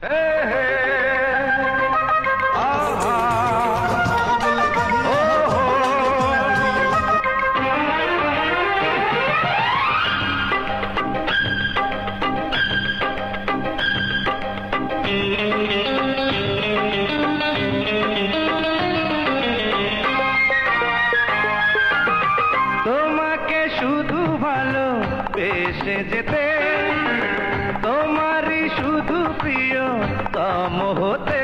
হে হে আহা ও হো তোমাকে শুধু ভালোবেসে যেতে, তোমারই শুধু প্রিয় তম হতে,